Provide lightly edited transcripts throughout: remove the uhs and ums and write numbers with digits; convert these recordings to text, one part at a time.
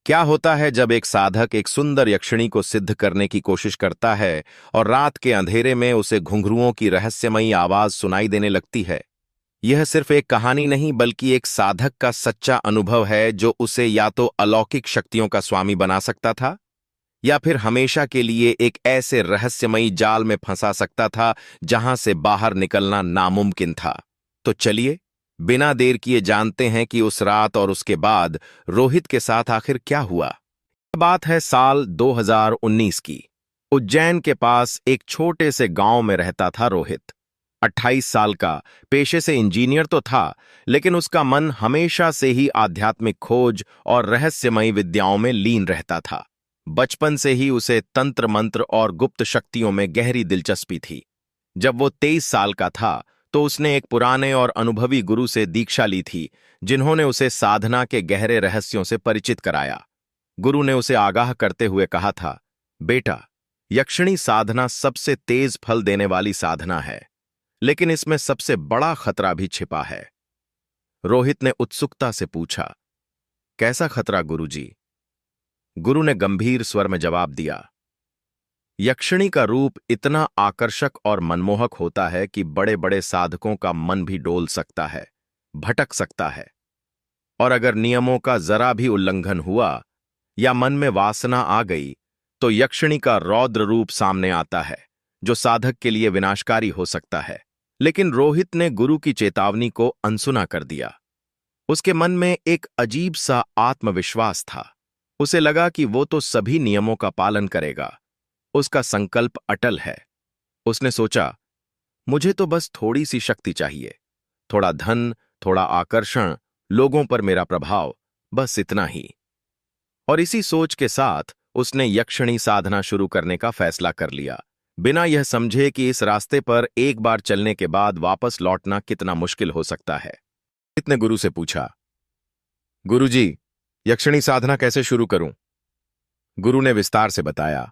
क्या होता है जब एक साधक एक सुंदर यक्षिणी को सिद्ध करने की कोशिश करता है और रात के अंधेरे में उसे घुंघरुओं की रहस्यमयी आवाज सुनाई देने लगती है। यह सिर्फ एक कहानी नहीं बल्कि एक साधक का सच्चा अनुभव है जो उसे या तो अलौकिक शक्तियों का स्वामी बना सकता था या फिर हमेशा के लिए एक ऐसे रहस्यमयी जाल में फंसा सकता था जहां से बाहर निकलना नामुमकिन था। तो चलिए बिना देर किए जानते हैं कि उस रात और उसके बाद रोहित के साथ आखिर क्या हुआ। बात है साल 2019 की। उज्जैन के पास एक छोटे से गांव में रहता था रोहित। 28 साल का, पेशे से इंजीनियर तो था, लेकिन उसका मन हमेशा से ही आध्यात्मिक खोज और रहस्यमयी विद्याओं में लीन रहता था। बचपन से ही उसे तंत्र मंत्र और गुप्त शक्तियों में गहरी दिलचस्पी थी। जब वो 23 साल का था तो उसने एक पुराने और अनुभवी गुरु से दीक्षा ली थी, जिन्होंने उसे साधना के गहरे रहस्यों से परिचित कराया। गुरु ने उसे आगाह करते हुए कहा था, बेटा, यक्षिणी साधना सबसे तेज फल देने वाली साधना है, लेकिन इसमें सबसे बड़ा खतरा भी छिपा है। रोहित ने उत्सुकता से पूछा, कैसा खतरा गुरुजी? गुरु ने गंभीर स्वर में जवाब दिया, यक्षिणी का रूप इतना आकर्षक और मनमोहक होता है कि बड़े बड़े साधकों का मन भी डोल सकता है, भटक सकता है। और अगर नियमों का जरा भी उल्लंघन हुआ या मन में वासना आ गई तो यक्षिणी का रौद्र रूप सामने आता है, जो साधक के लिए विनाशकारी हो सकता है। लेकिन रोहित ने गुरु की चेतावनी को अनसुना कर दिया। उसके मन में एक अजीब सा आत्मविश्वास था। उसे लगा कि वो तो सभी नियमों का पालन करेगा, उसका संकल्प अटल है। उसने सोचा, मुझे तो बस थोड़ी सी शक्ति चाहिए, थोड़ा धन, थोड़ा आकर्षण, लोगों पर मेरा प्रभाव, बस इतना ही। और इसी सोच के साथ उसने यक्षिणी साधना शुरू करने का फैसला कर लिया, बिना यह समझे कि इस रास्ते पर एक बार चलने के बाद वापस लौटना कितना मुश्किल हो सकता है। रोहित ने गुरु से पूछा, गुरुजी, यक्षिणी साधना कैसे शुरू करूं? गुरु ने विस्तार से बताया,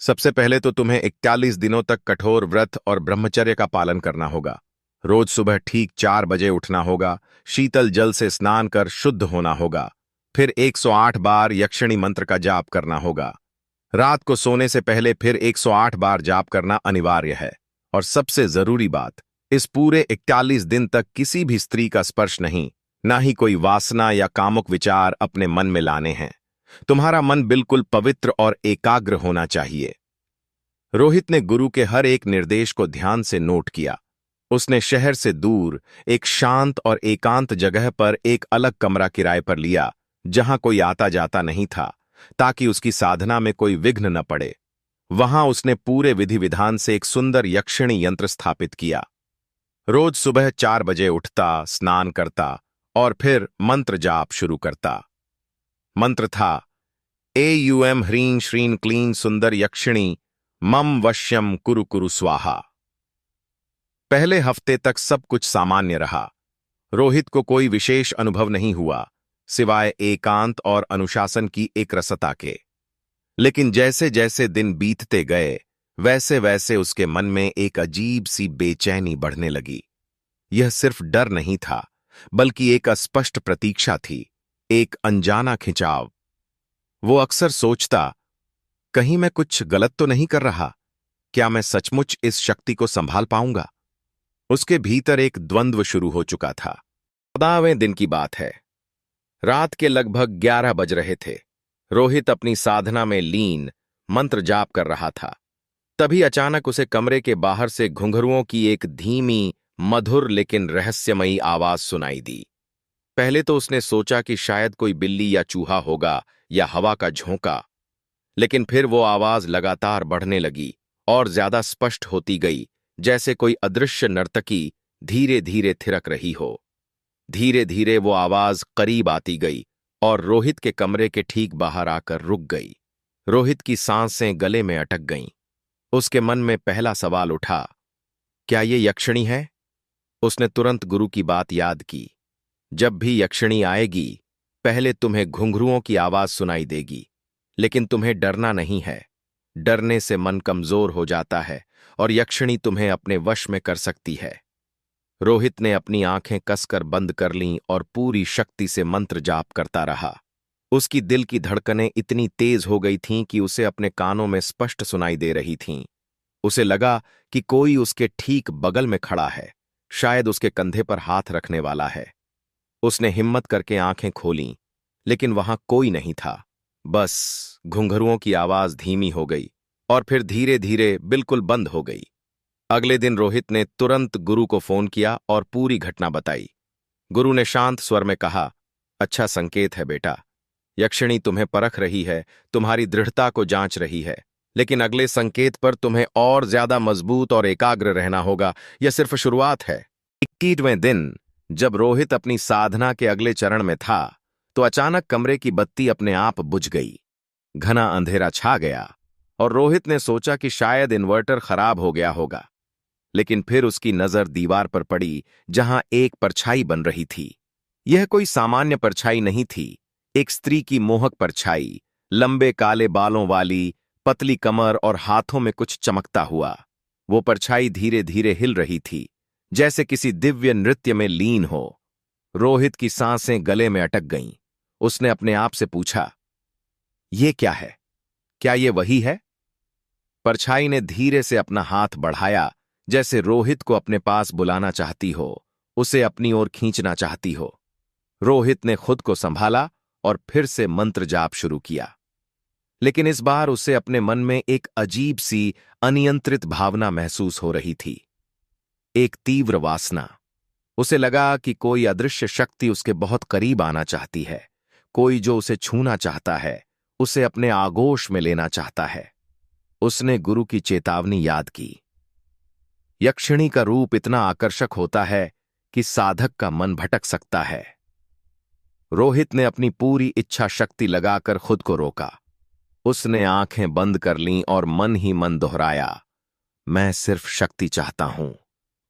सबसे पहले तो तुम्हें 41 दिनों तक कठोर व्रत और ब्रह्मचर्य का पालन करना होगा। रोज सुबह ठीक 4 बजे उठना होगा, शीतल जल से स्नान कर शुद्ध होना होगा, फिर 108 बार यक्षिणी मंत्र का जाप करना होगा। रात को सोने से पहले फिर 108 बार जाप करना अनिवार्य है। और सबसे जरूरी बात, इस पूरे 41 दिन तक किसी भी स्त्री का स्पर्श नहीं, ना ही कोई वासना या कामुक विचार अपने मन में लाने हैं। तुम्हारा मन बिल्कुल पवित्र और एकाग्र होना चाहिए। रोहित ने गुरु के हर एक निर्देश को ध्यान से नोट किया। उसने शहर से दूर एक शांत और एकांत जगह पर एक अलग कमरा किराए पर लिया, जहां कोई आता जाता नहीं था, ताकि उसकी साधना में कोई विघ्न न पड़े। वहां उसने पूरे विधि विधान से एक सुंदर यक्षिणी यंत्र स्थापित किया। रोज सुबह 4 बजे उठता, स्नान करता और फिर मंत्र जाप शुरू करता। मंत्र था, एयूएम ह्रीं श्रीं क्लीं सुंदर यक्षिणी मम वश्यम कुरु कुरु स्वाहा। पहले हफ्ते तक सब कुछ सामान्य रहा। रोहित को कोई विशेष अनुभव नहीं हुआ, सिवाय एकांत और अनुशासन की एक रसता के। लेकिन जैसे जैसे दिन बीतते गए, वैसे वैसे उसके मन में एक अजीब सी बेचैनी बढ़ने लगी। यह सिर्फ डर नहीं था, बल्कि एक अस्पष्ट प्रतीक्षा थी, एक अनजाना खिंचाव। वो अक्सर सोचता, कहीं मैं कुछ गलत तो नहीं कर रहा? क्या मैं सचमुच इस शक्ति को संभाल पाऊंगा? उसके भीतर एक द्वंद्व शुरू हो चुका था। 14वें दिन की बात है। रात के लगभग 11 बज रहे थे। रोहित अपनी साधना में लीन मंत्र जाप कर रहा था। तभी अचानक उसे कमरे के बाहर से घुंघरुओं की एक धीमी, मधुर लेकिन रहस्यमयी आवाज सुनाई दी। पहले तो उसने सोचा कि शायद कोई बिल्ली या चूहा होगा या हवा का झोंका, लेकिन फिर वो आवाज लगातार बढ़ने लगी और ज्यादा स्पष्ट होती गई, जैसे कोई अदृश्य नर्तकी धीरे धीरे थिरक रही हो। धीरे धीरे वो आवाज करीब आती गई और रोहित के कमरे के ठीक बाहर आकर रुक गई। रोहित की सांसें गले में अटक गईं। उसके मन में पहला सवाल उठा, क्या ये यक्षिणी है? उसने तुरंत गुरु की बात याद की, जब भी यक्षिणी आएगी, पहले तुम्हें घुंघरुओं की आवाज सुनाई देगी, लेकिन तुम्हें डरना नहीं है। डरने से मन कमजोर हो जाता है और यक्षिणी तुम्हें अपने वश में कर सकती है। रोहित ने अपनी आंखें कसकर बंद कर लीं और पूरी शक्ति से मंत्र जाप करता रहा। उसकी दिल की धड़कनें इतनी तेज हो गई थीं कि उसे अपने कानों में स्पष्ट सुनाई दे रही थीं। उसे लगा कि कोई उसके ठीक बगल में खड़ा है, शायद उसके कंधे पर हाथ रखने वाला है। उसने हिम्मत करके आंखें खोलीं, लेकिन वहां कोई नहीं था। बस घुंघरुओं की आवाज धीमी हो गई और फिर धीरे धीरे बिल्कुल बंद हो गई। अगले दिन रोहित ने तुरंत गुरु को फोन किया और पूरी घटना बताई। गुरु ने शांत स्वर में कहा, अच्छा संकेत है बेटा। यक्षिणी तुम्हें परख रही है, तुम्हारी दृढ़ता को जांच रही है। लेकिन अगले संकेत पर तुम्हें और ज्यादा मजबूत और एकाग्र रहना होगा। यह सिर्फ शुरुआत है। 21वें दिन जब रोहित अपनी साधना के अगले चरण में था, तो अचानक कमरे की बत्ती अपने आप बुझ गई। घना अंधेरा छा गया और रोहित ने सोचा कि शायद इन्वर्टर खराब हो गया होगा। लेकिन फिर उसकी नजर दीवार पर पड़ी, जहां एक परछाई बन रही थी। यह कोई सामान्य परछाई नहीं थी, एक स्त्री की मोहक परछाई, लंबे काले बालों वाली, पतली कमर और हाथों में कुछ चमकता हुआ। वो परछाई धीरे धीरे हिल रही थी, जैसे किसी दिव्य नृत्य में लीन हो। रोहित की सांसें गले में अटक गईं। उसने अपने आप से पूछा, ये क्या है? क्या ये वही है? परछाई ने धीरे से अपना हाथ बढ़ाया, जैसे रोहित को अपने पास बुलाना चाहती हो, उसे अपनी ओर खींचना चाहती हो। रोहित ने खुद को संभाला और फिर से मंत्र जाप शुरू किया। लेकिन इस बार उसे अपने मन में एक अजीब सी अनियंत्रित भावना महसूस हो रही थी, एक तीव्र वासना। उसे लगा कि कोई अदृश्य शक्ति उसके बहुत करीब आना चाहती है, कोई जो उसे छूना चाहता है, उसे अपने आगोश में लेना चाहता है। उसने गुरु की चेतावनी याद की। यक्षिणी का रूप इतना आकर्षक होता है कि साधक का मन भटक सकता है। रोहित ने अपनी पूरी इच्छा शक्ति लगाकर खुद को रोका। उसने आंखें बंद कर लीं और मन ही मन दोहराया, मैं सिर्फ शक्ति चाहता हूं,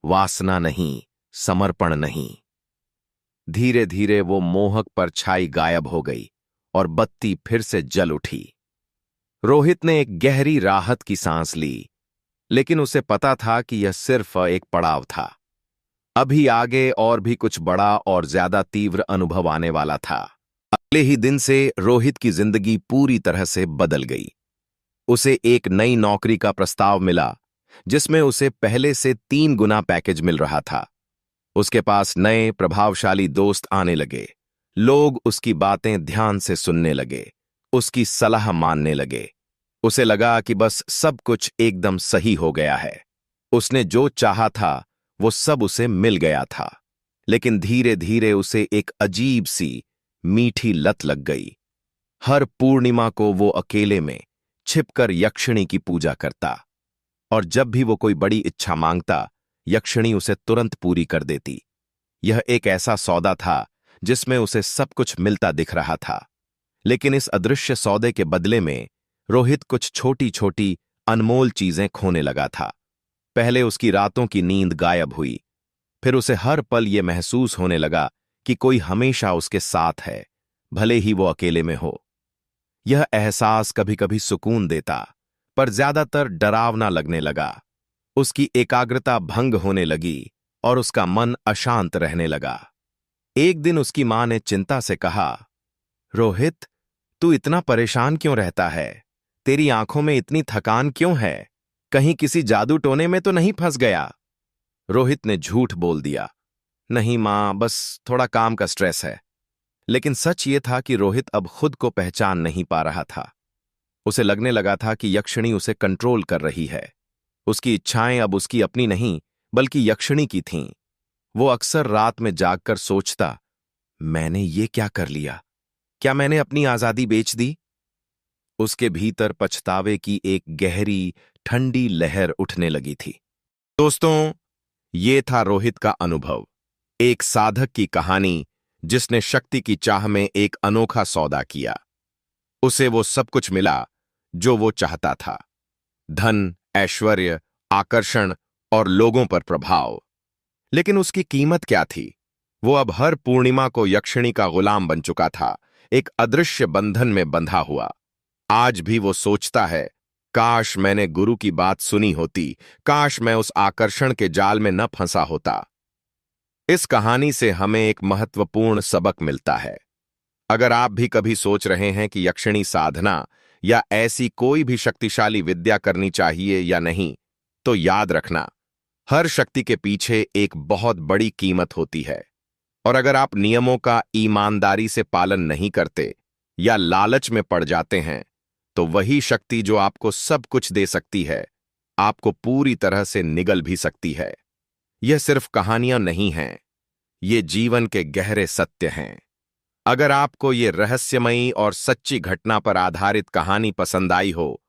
वासना नहीं, समर्पण नहीं। धीरे धीरे वो मोहक परछाई गायब हो गई और बत्ती फिर से जल उठी। रोहित ने एक गहरी राहत की सांस ली, लेकिन उसे पता था कि यह सिर्फ एक पड़ाव था। अभी आगे और भी कुछ बड़ा और ज्यादा तीव्र अनुभव आने वाला था। अगले ही दिन से रोहित की जिंदगी पूरी तरह से बदल गई। उसे एक नई नौकरी का प्रस्ताव मिला, जिसमें उसे पहले से 3 गुना पैकेज मिल रहा था। उसके पास नए प्रभावशाली दोस्त आने लगे। लोग उसकी बातें ध्यान से सुनने लगे, उसकी सलाह मानने लगे। उसे लगा कि बस सब कुछ एकदम सही हो गया है। उसने जो चाहा था वो सब उसे मिल गया था। लेकिन धीरे धीरे उसे एक अजीब सी मीठी लत लग गई। हर पूर्णिमा को वो अकेले में छिपकर यक्षिणी की पूजा करता, और जब भी वो कोई बड़ी इच्छा मांगता, यक्षिणी उसे तुरंत पूरी कर देती। यह एक ऐसा सौदा था जिसमें उसे सब कुछ मिलता दिख रहा था। लेकिन इस अदृश्य सौदे के बदले में रोहित कुछ छोटी छोटी अनमोल चीजें खोने लगा था। पहले उसकी रातों की नींद गायब हुई। फिर उसे हर पल ये महसूस होने लगा कि कोई हमेशा उसके साथ है, भले ही वो अकेले में हो। यह एहसास कभी कभी सुकून देता, पर ज्यादातर डरावना लगने लगा। उसकी एकाग्रता भंग होने लगी और उसका मन अशांत रहने लगा। एक दिन उसकी मां ने चिंता से कहा, रोहित, तू इतना परेशान क्यों रहता है? तेरी आंखों में इतनी थकान क्यों है? कहीं किसी जादू टोने में तो नहीं फंस गया? रोहित ने झूठ बोल दिया, नहीं मां, बस थोड़ा काम का स्ट्रेस है। लेकिन सच ये था कि रोहित अब खुद को पहचान नहीं पा रहा था। उसे लगने लगा था कि यक्षिणी उसे कंट्रोल कर रही है। उसकी इच्छाएं अब उसकी अपनी नहीं, बल्कि यक्षिणी की थीं। वो अक्सर रात में जागकर सोचता, मैंने ये क्या कर लिया? क्या मैंने अपनी आजादी बेच दी? उसके भीतर पछतावे की एक गहरी, ठंडी लहर उठने लगी थी। दोस्तों, ये था रोहित का अनुभव, एक साधक की कहानी जिसने शक्ति की चाह में एक अनोखा सौदा किया। उसे वो सब कुछ मिला जो वो चाहता था, धन, ऐश्वर्य, आकर्षण और लोगों पर प्रभाव। लेकिन उसकी कीमत क्या थी? वो अब हर पूर्णिमा को यक्षिणी का गुलाम बन चुका था, एक अदृश्य बंधन में बंधा हुआ। आज भी वो सोचता है, काश मैंने गुरु की बात सुनी होती, काश मैं उस आकर्षण के जाल में न फंसा होता। इस कहानी से हमें एक महत्वपूर्ण सबक मिलता है। अगर आप भी कभी सोच रहे हैं कि यक्षिणी साधना या ऐसी कोई भी शक्तिशाली विद्या करनी चाहिए या नहीं, तो याद रखना, हर शक्ति के पीछे एक बहुत बड़ी कीमत होती है। और अगर आप नियमों का ईमानदारी से पालन नहीं करते या लालच में पड़ जाते हैं, तो वही शक्ति जो आपको सब कुछ दे सकती है, आपको पूरी तरह से निगल भी सकती है। यह सिर्फ कहानियां नहीं हैं, ये जीवन के गहरे सत्य हैं। अगर आपको ये रहस्यमयी और सच्ची घटना पर आधारित कहानी पसंद आई हो,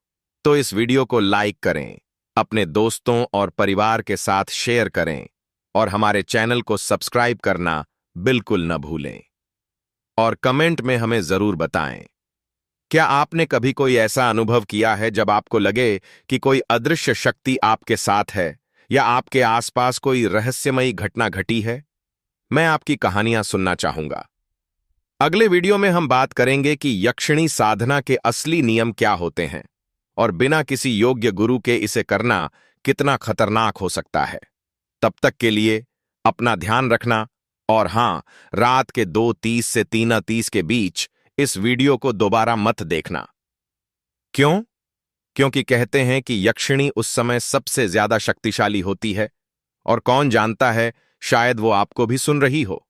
तो इस वीडियो को लाइक करें, अपने दोस्तों और परिवार के साथ शेयर करें और हमारे चैनल को सब्सक्राइब करना बिल्कुल न भूलें। और कमेंट में हमें जरूर बताएं, क्या आपने कभी कोई ऐसा अनुभव किया है जब आपको लगे कि कोई अदृश्य शक्ति आपके साथ है या आपके आसपास कोई रहस्यमयी घटना घटी है? मैं आपकी कहानियां सुनना चाहूंगा। अगले वीडियो में हम बात करेंगे कि यक्षिणी साधना के असली नियम क्या होते हैं और बिना किसी योग्य गुरु के इसे करना कितना खतरनाक हो सकता है। तब तक के लिए अपना ध्यान रखना, और हां, रात के 2:30 से 3:30 के बीच इस वीडियो को दोबारा मत देखना। क्यों? क्योंकि कहते हैं कि यक्षिणी उस समय सबसे ज्यादा शक्तिशाली होती है, और कौन जानता है, शायद वो आपको भी सुन रही हो।